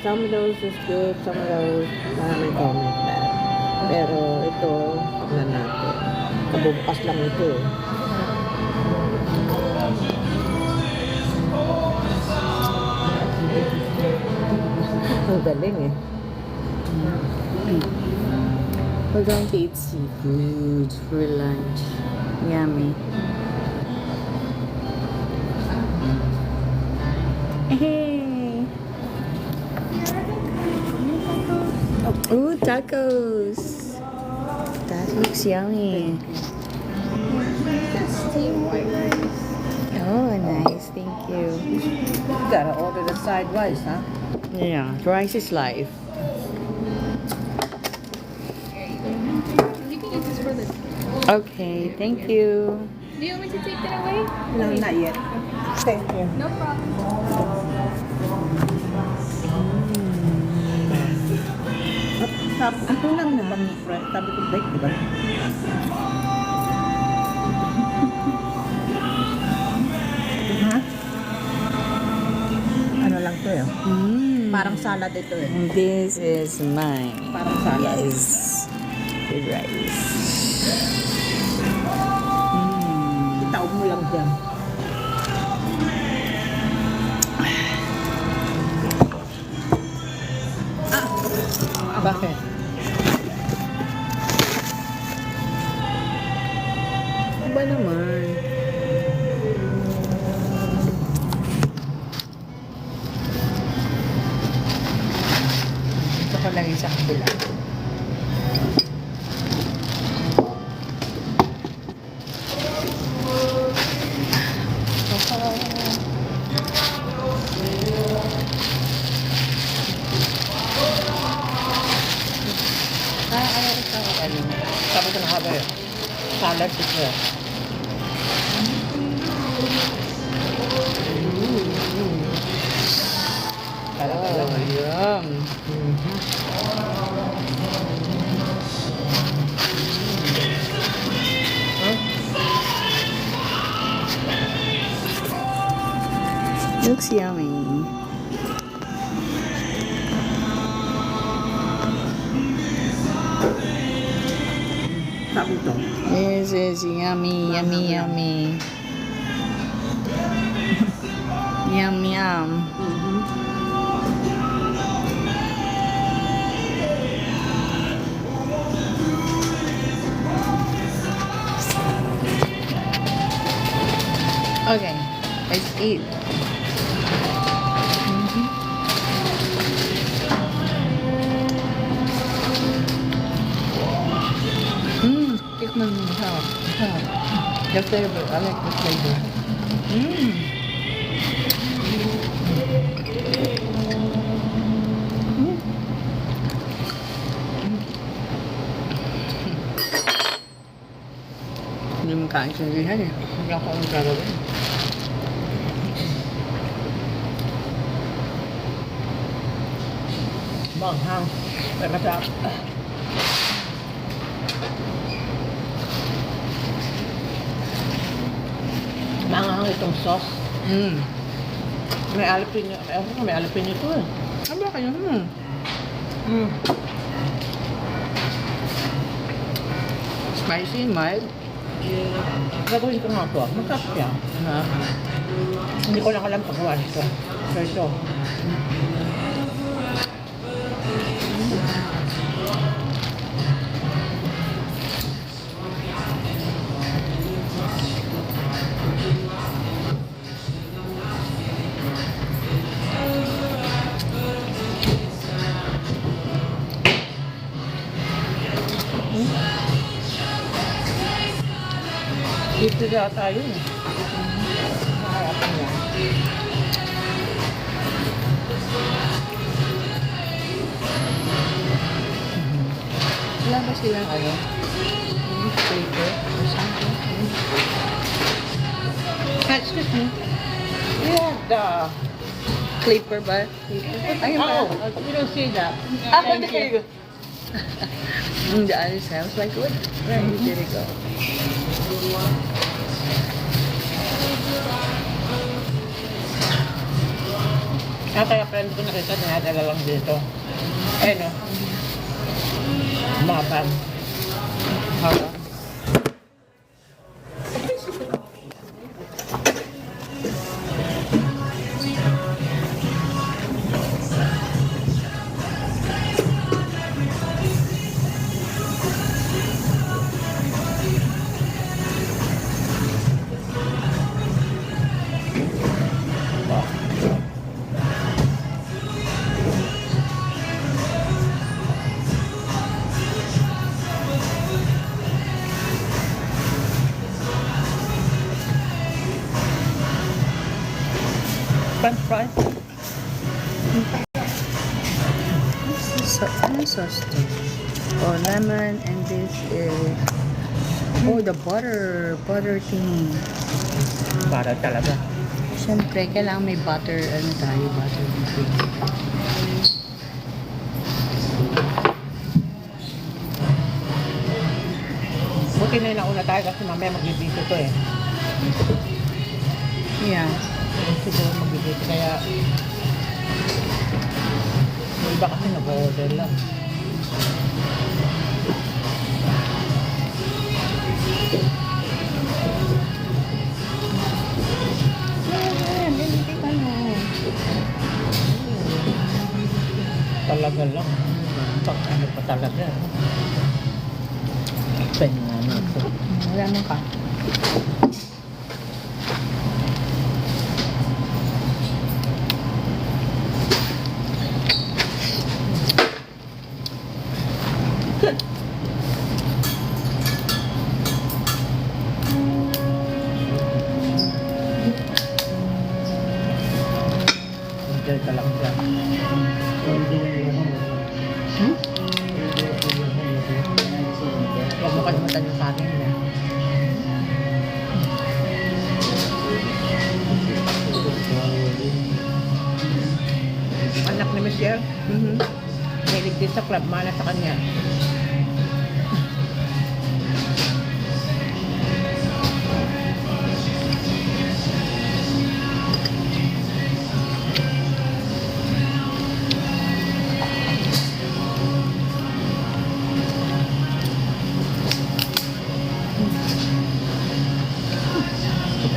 some of those is good, some of those maraming comment bad. Pero ito, tignan natin. Kabubukas lang ito eh. Ang galing eh. We're going to eat seafood for lunch. Yummy. Hey! Ooh, tacos! That looks yummy. Oh, nice. Thank you. You gotta order the sideways, huh? Yeah, rice is life. You can use this for this. Okay, thank you. Do you want me to take that away? No, not yet. Thank you. No problem. Ang kulang na. Sabi ko break, di ba? Ha? Ano lang to eh. Parang salad ito eh. This is mine. Parang salad. Yes. With rice. Itaob mo lang dyan. Bakit? Ba naman? Ito ko lang yung sa kabila. Sabi ko na habi. Salad ito. Oh, yum. Looks yummy. Sabi ito. This is yummy, yummy, yummy. Yum, yum. Okay, let's eat. Tikman mo. Sarap. Sarap. The flavor. I like the flavor. Hindi mo kaintindihan eh. Hindi ako ang gagawin. Manghang. Pero masarap. Manghang itong sauce. May jalapeno. May jalapeno ito eh. Ano kayo? Spicy, mild. Gagawin ko nga ito. Masarap siya. Ha? Hindi ko lang alam paggawa nito. So ito. Dito na tayo eh. Maharapan niya. Wala ba silang ano? Paper or something? Excuse me. You have the... Clipper ba? Ayun ba? Oh, you don't see that. Ah, Thank there you go. The other side. I was like, what? Where did it go? Kaya hindi ko nakita, dinadala lang dito. Eh, no? Mabang. Haba. French fries. Ano sauce to? Oh, lemon and this is... Oh, the butter thing. Para talaga. Siyempre, kailangan may butter, ano tayo, butter thing. Buti na yung nauna tayo kasi mamaya magbibito to eh. Yeah. Siguro magbibito kaya yung iba kasi nag-order lang. Ayan, hindi ka no. Talaga lang. Pag ano pa talaga. Pen nga nito. Wala naman ka. Enjoy ka lang siya. Huwag mo kalimutan yung kanin niya. Anak ni Michelle, mahilig din sa club, mana sa kanya.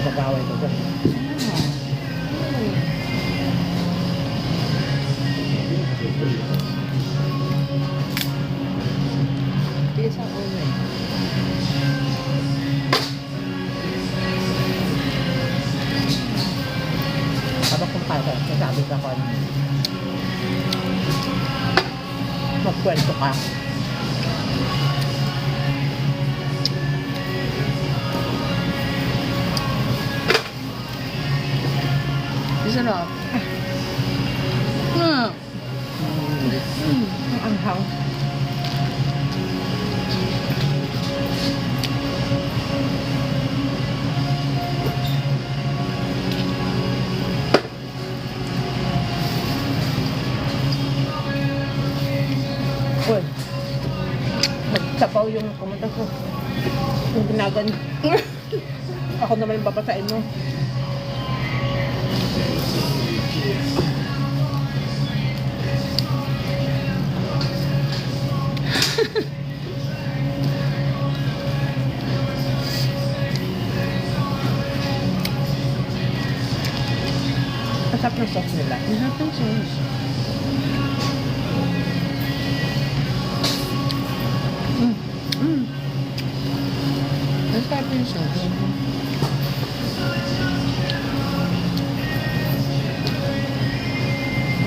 Pagkakaway ko ba? Tigas ang ulo eh. Habang kumakain, nasabi ka ko ano. Magkwento ka. Sarap. Hmm. Ang anghang. Uy, nagsapaw yung pumunta ko. Yung ginagan. Ako naman yung babasain mo. Masarap ng sauce nila. Masarap ng sauce. Masarap yung sauce.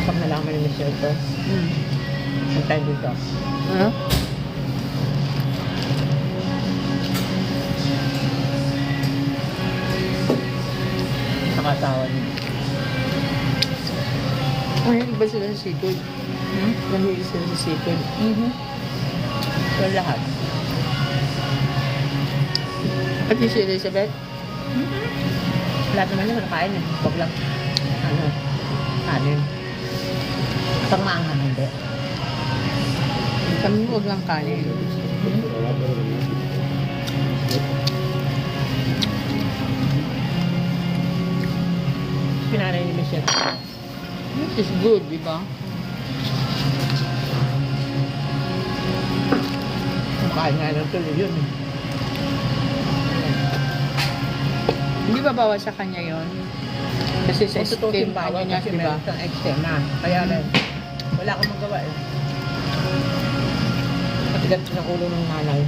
Pag nalaman ni Michelle to, ang tayo dito. Ano? Nakasawa niya. Mahilig ba sila sa seafood? Mahilig sila sa seafood. So lahat. Pati si Elizabeth? Lahat naman yung nakain eh. Huwag lang. Ano? Kanin. Pag maanghang hindi. Kami huwag lang kanin. Pinanay ni Michelle. It is good, di ba? Kain nga lang tuloy yun. Hindi ba bawal sa kanya yon? Kasi sa skin, bawal niya, kasi di ba? meron siyang eczema. Kaya lang, wala akong magawa eh. Matigat ng ulo ng nanay.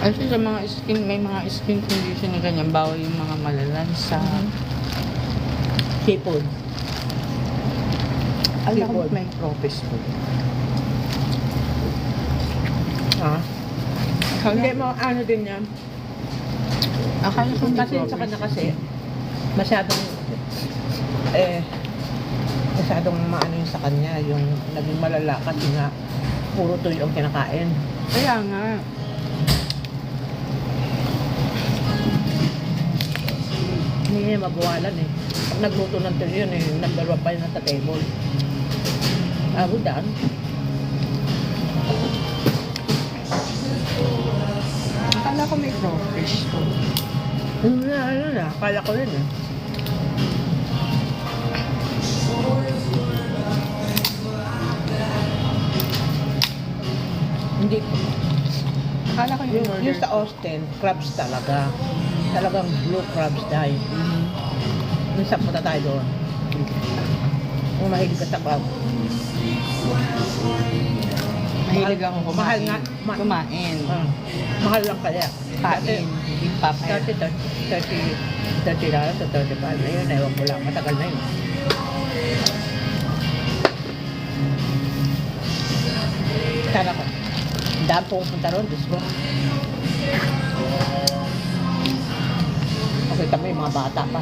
Kasi sa mga skin, may mga skin condition na ganyan, bawal yung mga malalansa. Seafood. Alam ko Seafood. may propes po. Ha? Hindi mo, ano din yan. Akala ko may Kasi sa propes. kanya kasi, masyadong maano yun sa kanya, yung naging malala kasi nga, puro tuyo ang kinakain. Kaya nga. Hindi niya mabawalan eh. Pag nagluto ng tuyo yun eh, nagdalawa pa yun sa table. Abudan. Akala ko may propes po. Ano na, akala ko rin eh. Hindi ko. Akala ko yung order. Yung sa Austin, crabs talaga. Talagang blue crabs dahil. Minsan punta tayo doon. Kung mahilig ka sa crab. Mahilig ako kumain. Mahal nga. Kumain. Mahal lang kaya. Kain. Hindi papel. 30 dollars to 35. Ayun, ewan ko lang. Matagal na yun. Sana ko. Daan pupunta ron, Diyos ko. Okay, kami mga bata pa.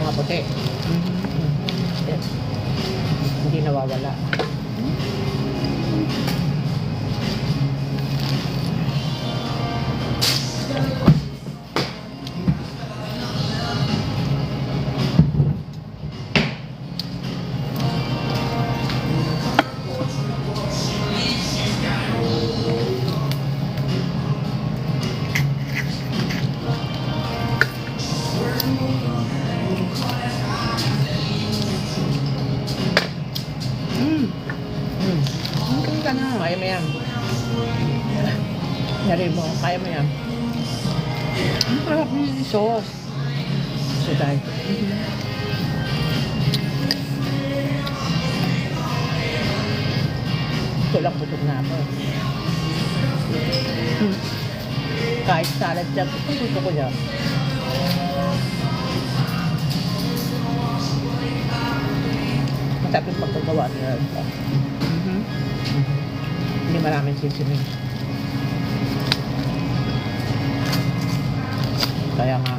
Mga puti. Yes. Hindi nawawala. Ang ka na. Kaya mo yan. Nari mo, kaya mo yan. Ang sarap niya yung sauce. So, dahil. Ito lang busog na ako. Kahit salad dyan, gusto ko yan. Masarap yung pagkagawa nila. Hindi maraming sisinig. Kaya nga.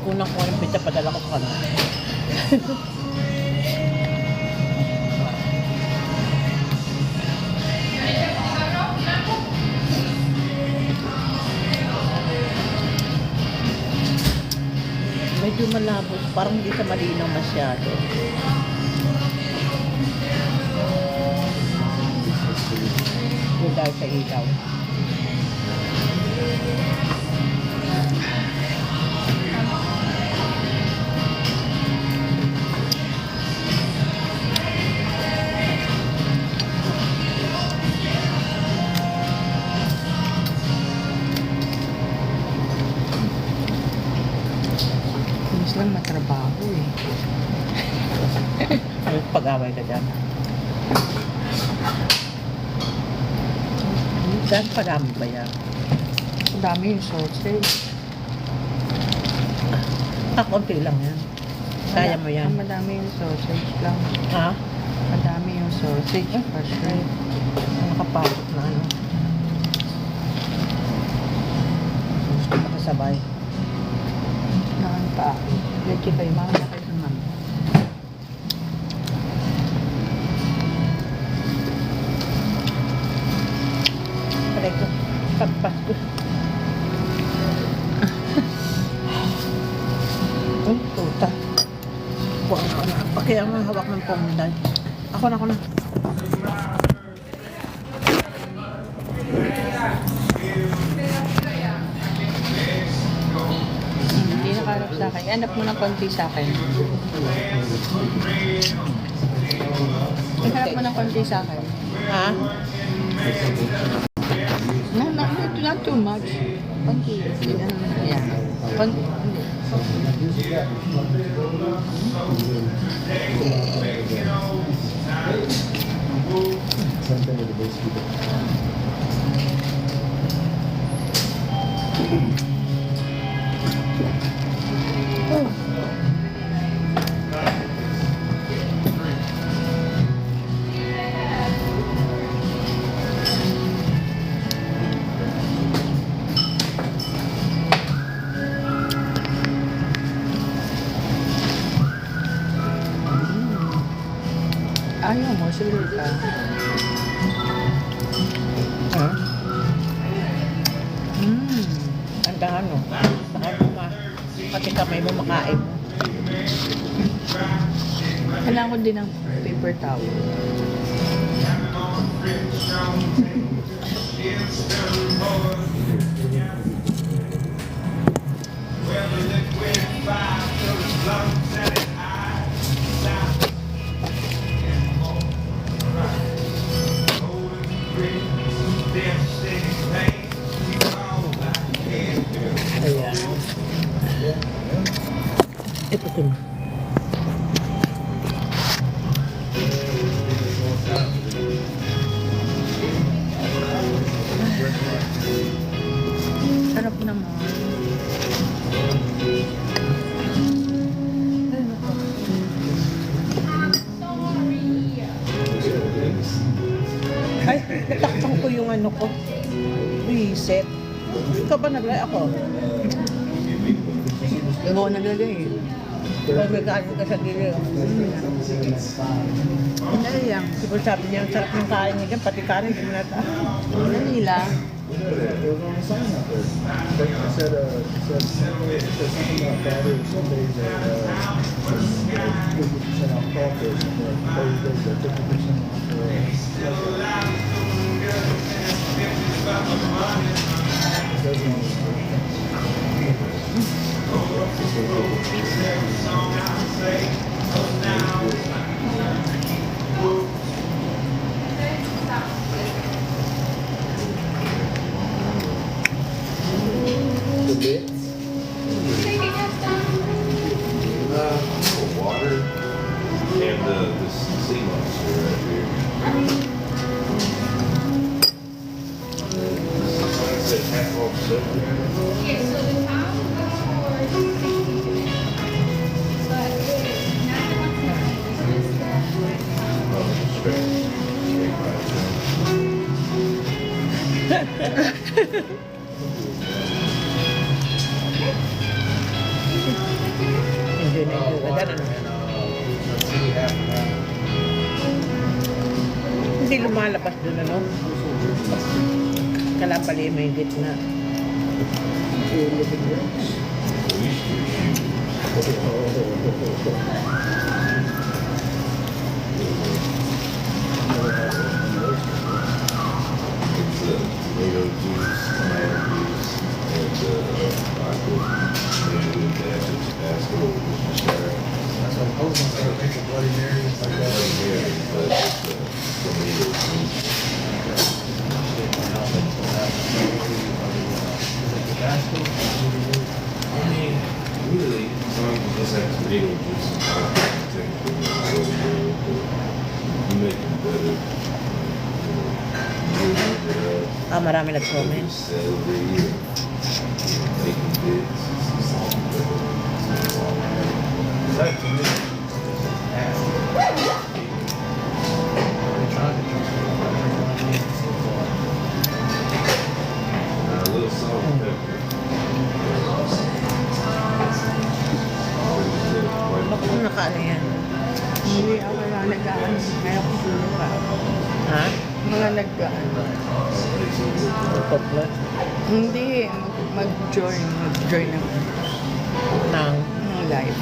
Unang ko yung pizza, padala ko sa kanila. Medyo malabo, parang hindi sa malinaw masyado. Yung dahil sa ilaw. Mas lang matrabaho eh. Ano pag-away ka dyan? Saan padami ba yan? Ang dami yung sausage. Konti lang yan. Kaya mo yan. Ang madami yung sausage lang. Ha? Madami yung sausage. For sure. Nakapasok na ano. sabay. Nakan pa ako. Leche kayo, mamaya kayo sa mama. Aray ko, pagpas ko. Ay, tuta. Buwan ako na. Pakiyang mo hawak ng pongday. Ako na, ako na. Hindi nakarap sa akin. Hanap mo ng konti sa akin. Hanap mo ng konti sa akin. Ha? No, not too much. Konti. Yeah. Konti. Hindi. Something with the base people. Ayaw mo, sure ka. Ha? Mm. Andahan mo. Baka pati kamay mo makain. Kailangan ko din ng paper towel. Ayan. Ito ko. Sarap naman. Ay, natakpan ko yung ano ko. Reset. Ikaw ba naglay ako? Oo, naglagay. Pag nag-ano ka sa gilid. Dali lang. Siguro sabi niya, ang sarap ng kain niya dyan, pati kanin, hindi mo nata. Dali lang. It was on the sign out there. It said something about battery. Some days are 50% off crawfish, and 30 days are 50% the bits. For water and the sea monster right here. Like I said, half off silver. Okay, so the pound goes for 60, but not the one this is Hindi na yung ganda na. Hindi lumalabas doon, ano? Kalapali may gitna. It's tomato juice, tomato juice, and vodka. And with that, just Tabasco, just share. That's what I was gonna say. Take a Bloody Mary, it's like that. Yeah, but it's tomato juice. I mean, really, as long as you just have tomato juice and vodka, technically, it's so good, but you make it better. Ah, marami nag-comment. Celery, bacon bits, salt and pepper, salt and pepper. That to me is nasty. I tried to drink it, but I drink what I need so far. A little salt and pepper. nag-ano. Complete Hindi, mag-join ako ng ng live.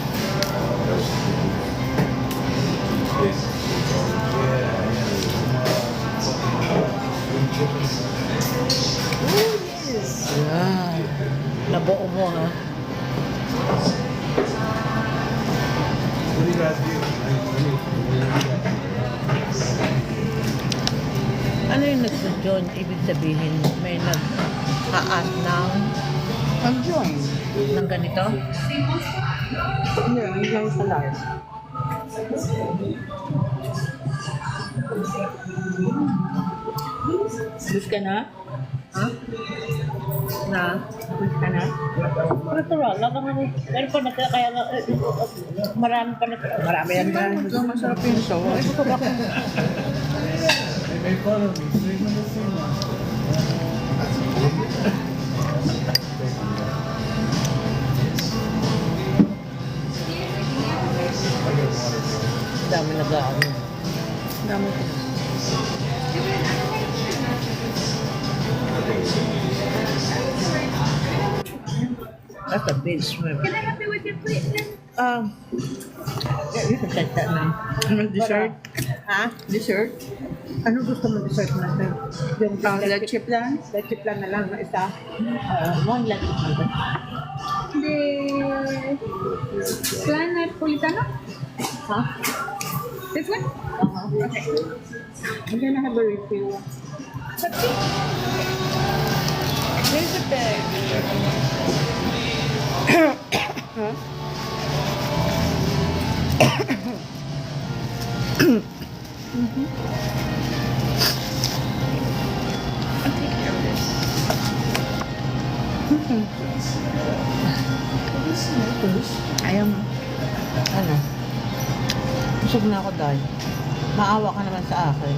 yan. Nabuo mo ha. What do you guys do? Ano yung nag-join? Ibig sabihin, may nag-a-ask Mag-join. ng ganito? Hindi, mag-join sa live. Bus ka na? Ha? Na? Bus ka na? Natural. Lagang ano. Pero pa kaya marami pa marami yan na. Ito, masarap yung show. They made fun of me. They never seen that. Dami nag-ano. Dami ko. That's a big swim. Can I help you with your plate then? Yeah, you can take that now. Ano, dessert? Ha? Dessert? Ano gusto mo dessert natin? Yung Leche plan? leche plan na lang na isa. One leche plan. The plan Napolitano? Ha? This one? Okay. I'm gonna have a refill. Pepsi? There's a bag. I'll take care of this. Ayaw mo. Ano? Busog na ako dahil. Maawa ka naman sa akin.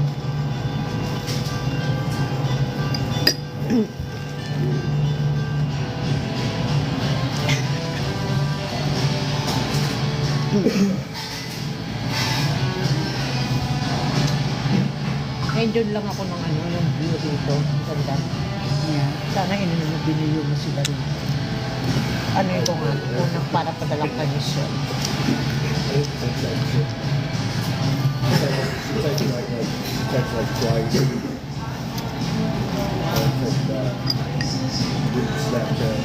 Enjoy lang ako ng ano, yung view dito. Ang ganda. Yeah. Sana inanabinili mo sila rin. Ano yung kung unang para padalang kamisyon. Text like twice. Snapchat.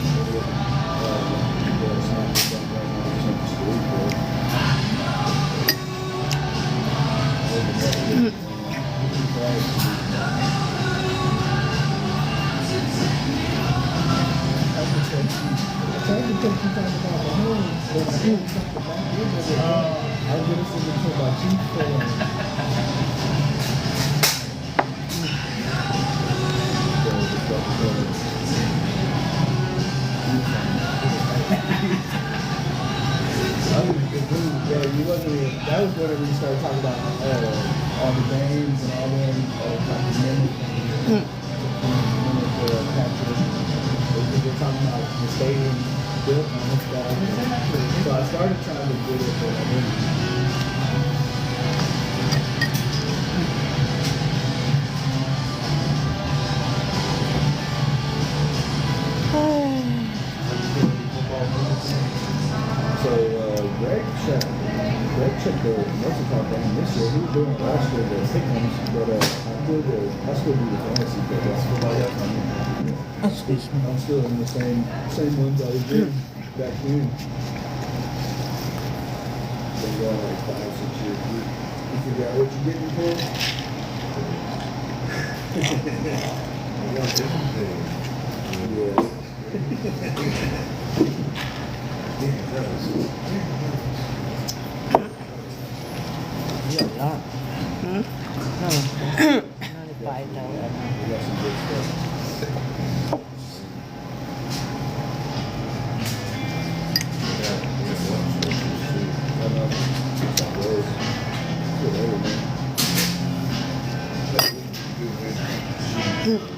I'm gonna send it to my chief Yeah, you wasn't even, that was whenever we started talking about all the games and all them like the memory things. We were talking about the stadium built on this guy. So I started trying to get it, but I didn't. So Greg checked the Mexico game this year. He was doing it last year, the pick ones, but I still do the fantasy, but Excuse me. I'm still in the same ones I was doing back then. Been going like 5-6 years. You figure out what you're getting for? I got different things. Yeah. Yun lang. Hmm? No. Nalipay daw. We got some good stuff. I know. It's not worse. It's whatever, man. Okay.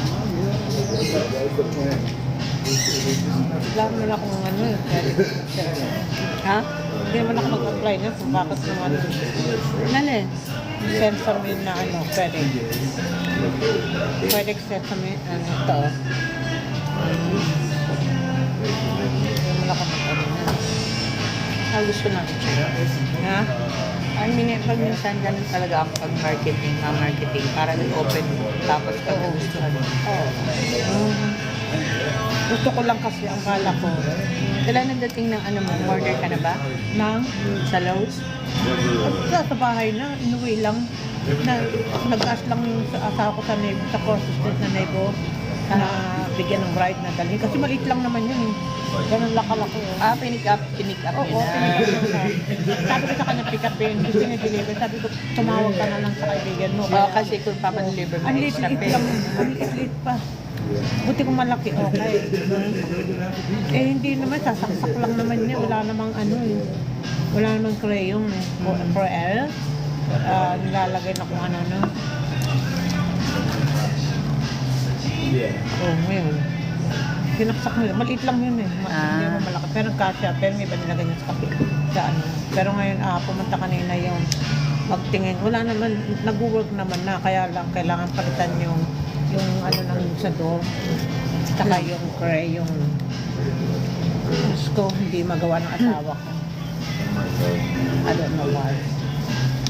That was the plan. Wala naman akong ano eh. Ha? Hindi naman ako mag-apply na kung bakit naman Nalin? sesame na ano, pwede. Pwede sesame, ano ito. Hindi naman ako mag-ano na. Gusto natin siya. Ha? I mean, pag minsan ganun talaga ako pag marketing, marketing para nag-open tapos pag nagustuhan mo. Oo. Gusto ko lang kasi ang kala ko Kailan nagdating ng ano mo? Order ka na ba? nang Sa Lowe's? sa bahay na, inuwi lang. Nag-ask lang yung asawa ko sa neighbor, sa Corpus Street na neighbor na bigyan ng bride na dalhin. Kasi maliit lang naman yun eh. Ganun lakalaki eh. Pinick up Oo, niya na. sabi ko sa kanya, pick up yun, gusto niya deliver. Sabi ko, tumawag ka na lang sa kaibigan mo. Oo, kasi kung papadeliver mo, ang extra liit pay. lang, ang liit pa. Buti kung malaki, okay. Eh, hindi naman, sasaksak lang naman niya. Wala namang ano eh. Wala namang crayon eh. For L, nilalagay na kung ano na. Oh, ngayon. Sinaksak nila. Maliit lang yun eh. Hindi mo malaki. Pero kasya, pero may iba nilagay niya sa kape. Sa ano. Pero ngayon, pumunta kanina yung magtingin. Wala naman, nag-work naman na. Kaya lang, kailangan palitan yung ano ng sa door. Saka yung cray, yung Diyos ko, hindi magawa ng asawa ko. I don't know why.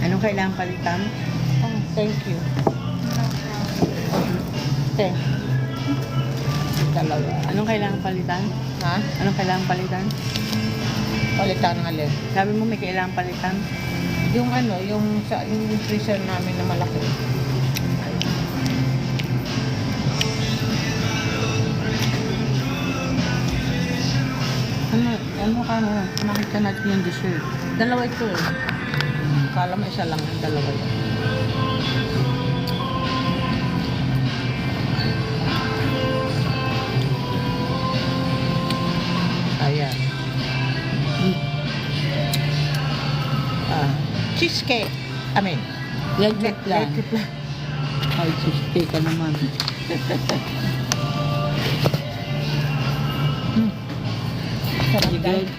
Anong kailangan palitan? Oh, thank you. Thank you. Talaga. Anong kailangan palitan? Ha? Anong kailangan palitan? Palitan ng alin. Sabi mo may kailangan palitan? Yung ano, yung freezer namin na malaki. Ano ka na? Nakita natin yung dessert. Dalawa ito eh. Kala mo isa lang, dalawa ito. Ayan. Cheesecake. I mean, Legit lang. legit lang. Ay, cheesecake ka naman. Sarap You guys. good?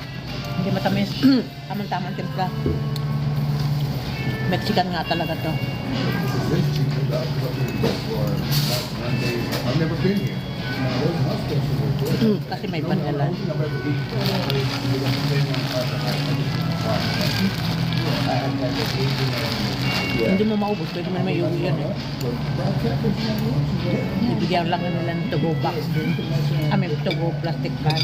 Hindi matamis. Tamang-tamang timpla. Mexican nga talaga to. I've never been here. Kasi may vanilla. Hindi mo maubos, pwede mo may iuwi yan eh. Ibigyan lang nila ng to-go box din. To-go plastic bag.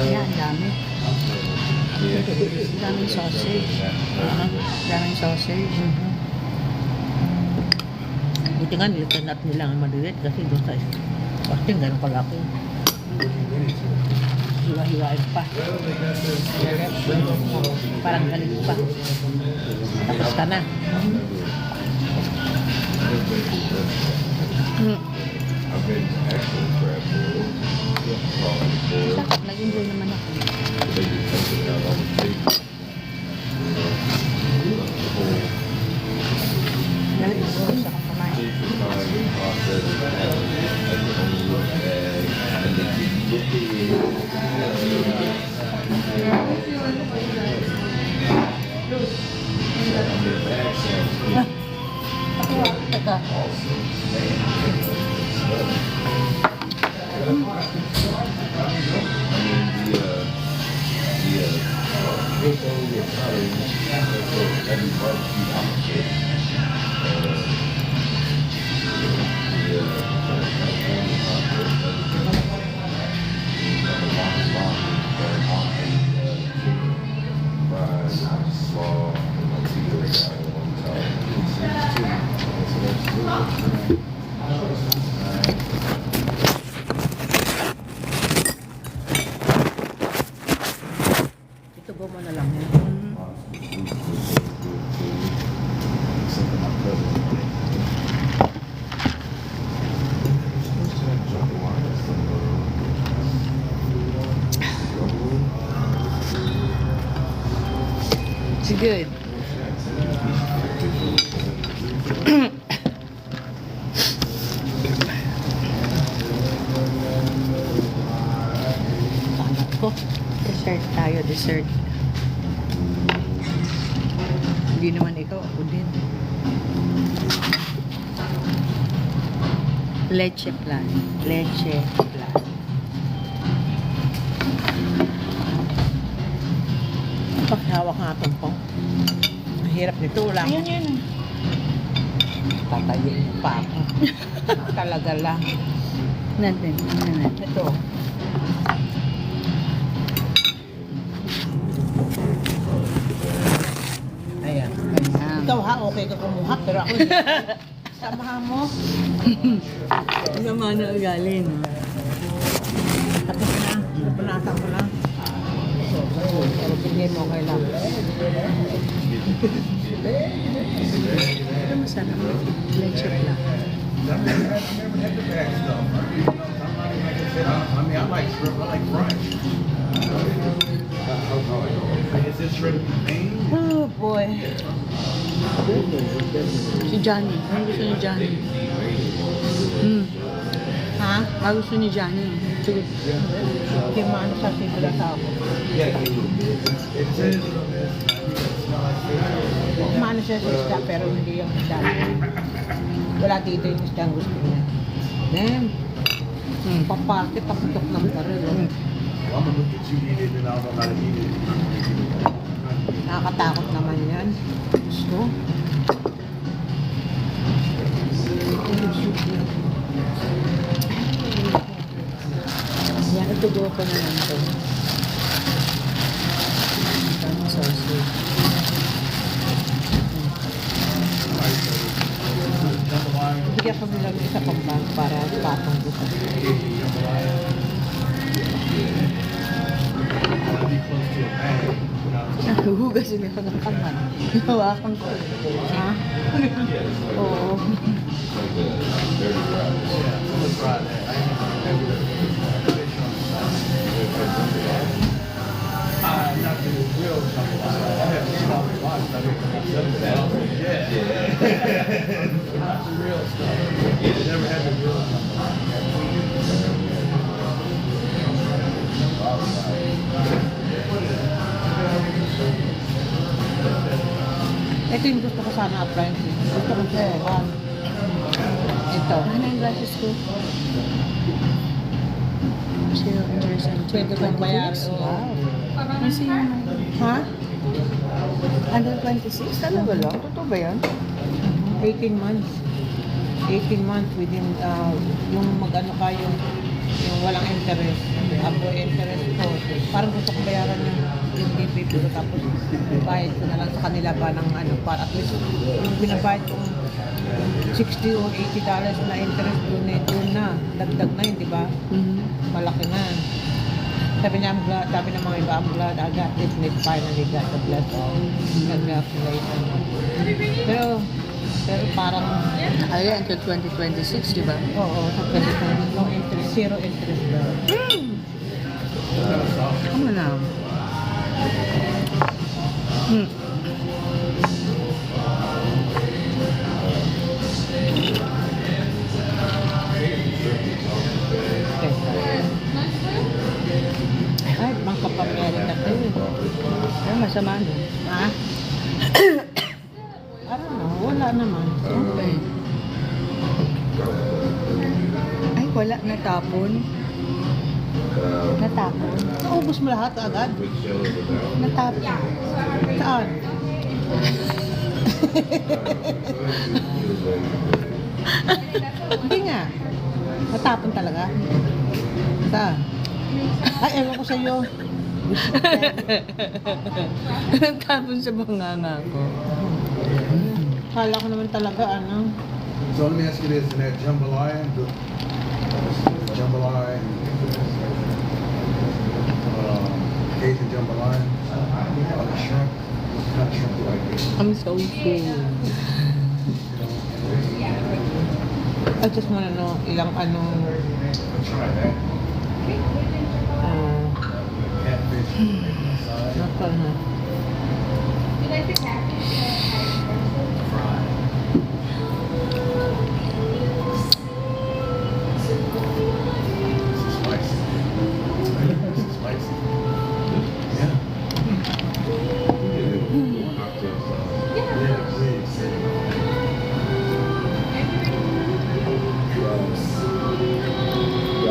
Yan, dami. Daming sausage. Daming sausage. Buti nga nilitan natin nila ang maliit kasi doon sa pasting ganun kalaki. Hiwa-hiwain pa. Parang galit pa. Tapos ka na. I've been actually crab boil. Sakit, nag-enjoy naman ako. They just take it out on the table. The whole Galit ko sa kumain. take the time and process it out like the whole bag, and then you get the bag sounds good. Teka. Good. Anak ko. Dessert tayo, dessert. Hindi naman ikaw, ako din. Leche plan. Leche plan. Paghawak nga itong pong. Ang hirap nito. Wala Ayun yun. tatayin pa ako. Talaga lang. Natin. Natin. Ito. Ayan. Ayan. Ikaw ha, okay ka kumuha, pero ako hindi. Samahan mo. Naman na ugali, no? Tapos na. Pupunasan ko lang. Pero pili mo okay lang. Pero masarap. Leche plan. I mean, I like shrimp. I like fries. Is this shrimp Maine? Oh boy. Si Johnny. Ano gusto ni Johnny? Ha? Ano gusto ni Johnny? Sige. Kimano sa sibula sa ako. Kumano siya sa isda, pero hindi yung isda. Wala dito yung isda ang gusto niya. Then, papakit paputok ng baril. I'm gonna look at you eat it and I don't know how to eat it. Nakakatakot naman yan. Gusto. Yan, itugo ko na lang ito. Tama sausage. Bigyan ko nila ng isa pang bag para patong gusto. Be close to a bag. Nahuhugas din ako ng kamay. Hawakan ko. Ha? Oo. Not the real jambalaya. I have a small box. I make myself. Yeah. Not the real stuff. Never had the real Ito yung gusto ko sana appliance. Gusto ko siya. Ito. Ano yung glasses ko? Zero interest and Pwede kong bayaran. Wow. Kasi yun. Ha? Under 26? Talaga lang? Totoo ba yan? 18 months. 18 months within, yung mag-ano ka, yung walang interest. Ako interest ko. Parang gusto kong bayaran yung DPP ko. Tapos bayad ko na lang sa kanila ba ng ano, para at least yung binabayad kong $60 or $80 na interest doon na. Dagdag na yun, di ba? Malaki na. Sabi niya, sabi ng mga iba, I'm glad I got it and it finally got the blessing. Congratulations. Pero parang, Ay, until 2026, di ba? oo, sa 2020, no interest, zero interest daw. Ano na? Ay, mga kapamilya na kayo. Ay, masama nun. Ha? I don't know, wala naman. Okay. Ay, wala. Natapon. Natapon. Naubos mo lahat agad? Natapon. Saan? Hindi nga. Natapon talaga. Saan? Ay, ewan ko sa'yo. Natapon sa banganga ko. Kala ko naman talaga, ano. So let me ask you this: in that jambalaya, Asian jambalaya, the shrimp, what kind of shrimp do you like? I'm so full. I just wanna know ilang ano, Try that. ah, Catfish. not na. Yeah,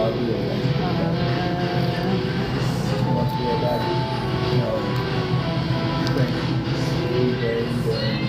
I realize. Once we're back, you know, think eBay and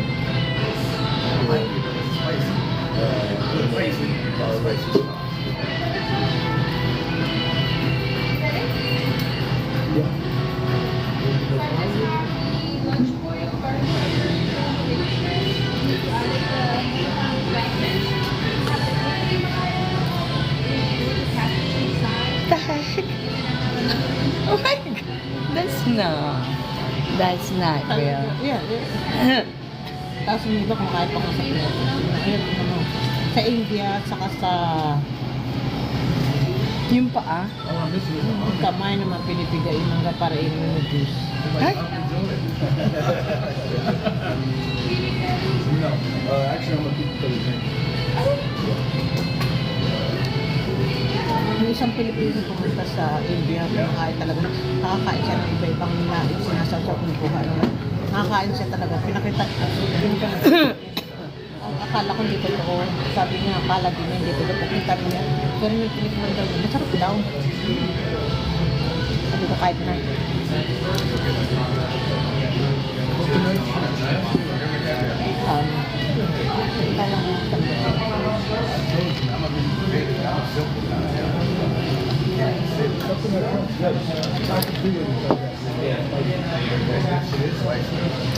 The heck? Oh my God. That's not real. Yeah, yeah. Tapos yung iba kumakain pa nga sa Pilipinas. Ayun, ano, sa India, at saka sa Yung paa. yung kamay naman pinipigay yung mga para inumin ng juice. Ay! No, actually, I'm a big Filipino. Yung isang Pilipino pumunta sa India, kumakain talaga. Nakakain siya ng iba-ibang nais, sinasawsaw kung buha naman. Nakakain siya talaga. Pinakita, ang akala ko hindi totoo. Sabi niya, akala din niya, hindi totoo. Pagkita niya, pero yung tinikman daw, masarap daw. Sabi ko kahit na. Kaya mo Something that comes good. I can see it.